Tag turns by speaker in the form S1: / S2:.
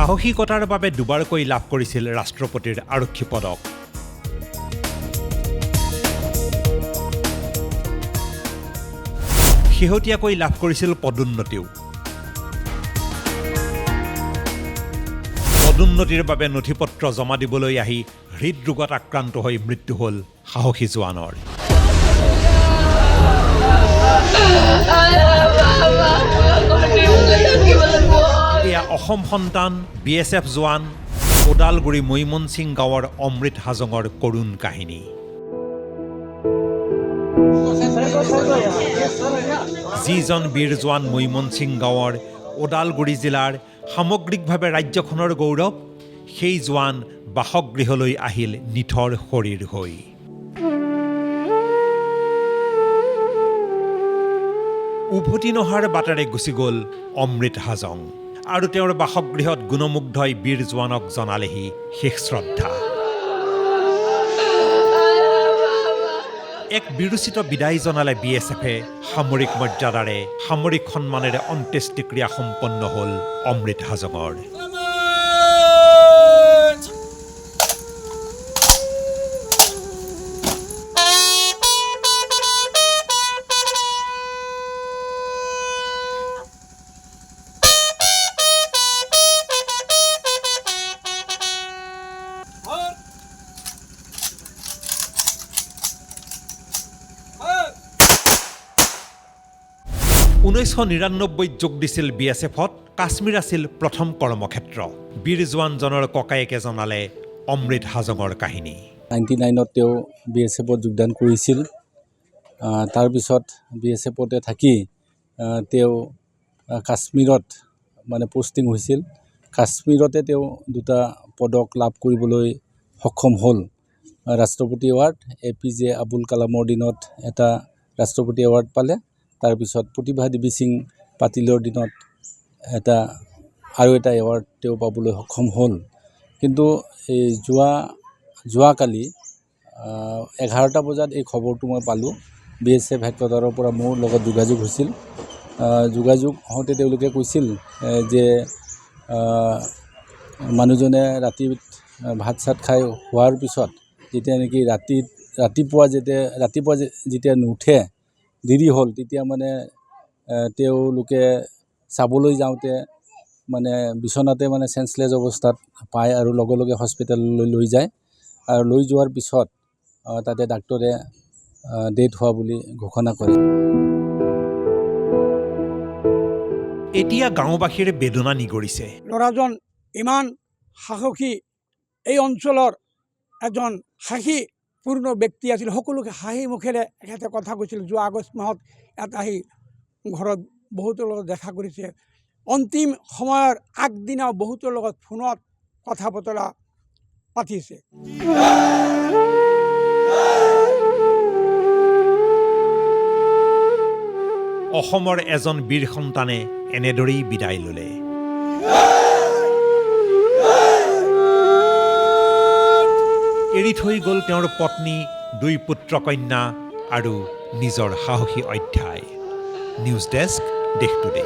S1: সাহসিকতাৰ বাবে দুবাৰকৈ লাভ কৰিছিল ৰাষ্ট্ৰপতিৰ আৰক্ষী পদক। শেহতীয়াকৈ লাভ কৰিছিল পদোন্নতিও। পদোন্নতিৰ বাবে নথিপত্ৰ জমা দিবলৈ আহি হৃদৰোগত আক্ৰান্ত হৈ মৃত্যু হ'ল সাহসী জোৱানৰ। এয়া অসম সন্তান BSF জোৱান ওদালগুৰি মৈমনসিং গাঁৱৰ অমৃত হাজঙৰ কৰুণ কাহিনী। যিজন বীৰ জোৱান মৈমনসিং গাঁৱৰ ওদালগুৰি জিলাৰ সামগ্ৰিকভাৱে ৰাজ্যখনৰ গৌৰৱ, সেই জোৱান বাসগৃহলৈ আহিল নিথৰ শৰীৰ হৈ। উভতি নহাৰ বাটেৰে গুচি গ'ল অমৃত হাজং আৰু তেওঁৰ বাসগৃহত গুণমুগ্ধই বীৰ জোৱানক জনালেহি শেষ শ্ৰদ্ধা। এক বিৰোচিত বিদায় জনালে BSFে সামৰিক মৰ্যাদাৰে সামৰিক সন্মানেৰে অন্ত্যেষ্টিক্ৰিয়া সম্পন্ন হ'ল অমৃত হাজঙৰ। 1999 যোগ দিছিল BSFত। কাশ্মীৰ আছিল প্ৰথম কৰ্মক্ষেত্ৰ। বীৰ জোৱানজনৰ ককায়েকে জনালে অমৃত হাজঙৰ কাহিনী।
S2: 99ত তেওঁ BSFত যোগদান কৰিছিল। তাৰপিছত BSFতে থাকি তেওঁ কাশ্মীৰত মানে পোষ্টিং হৈছিল। কাশ্মীৰতে তেওঁ দুটা পদক লাভ কৰিবলৈ সক্ষম হ'ল। ৰাষ্ট্ৰপতি এৱাৰ্ড, APJ আবুল কালামৰ দিনত এটা ৰাষ্ট্ৰপতি এৱাৰ্ড পালে। তাৰপিছত প্ৰতিভা দেৱী সিং পাটিলৰ দিনত আৰু এটা এৱাৰ্ড তেওঁ পাবলৈ সক্ষম হ'ল। কিন্তু এই যোৱাকালি 11টা বজাত এই খবৰটো মই পালোঁ। BSF হেডকোৱাৰ্টাৰৰ পৰা মোৰ লগত যোগাযোগ হৈছিল। যোগাযোগ হওঁতে তেওঁলোকে কৈছিল যে মানুহজনে ভাত চাত খাই হোৱাৰ পিছত যেতিয়া নেকি ৰাতিপুৱা যেতিয়া নুঠে, দেৰি হ'ল, তেতিয়া মানে তেওঁলোকে চাবলৈ যাওঁতে মানে বিচনাতে মানে চেন্সলেছ অৱস্থাত পায় আৰু লগে লগে হস্পিটেললৈ লৈ যায়। আৰু লৈ যোৱাৰ পিছত তাতে ডাক্তৰে ডেথ হোৱা বুলি ঘোষণা কৰে।
S1: এতিয়া গাঁওবাসীৰ বেদনা নিগৰিছে।
S3: ল'ৰাজন ইমান সাহসী, এই অঞ্চলৰ এজন সাহসীপূৰ্ণ ব্যক্তি আছিল। সকলোকে হাঁহি মুখেৰে এখেতে কথা কৈছিল। যোৱা আগষ্ট মাহত ইয়াত আহি ঘৰত বহুতৰ লগত দেখা কৰিছে। অন্তিম সময়ৰ আগদিনাও বহুতৰ লগত ফোনত কথা বতৰা পাতিছে।
S1: অসমৰ এজন বীৰ সন্তানে এনেদৰেই বিদায় ল'লে। এৰি থৈ গ'ল তেওঁৰ পত্নী, 2 পুত্ৰ কন্যা আৰু নিজৰ সাহসী অধ্যায়। নিউজ ডেস্ক, দেশ টুডে।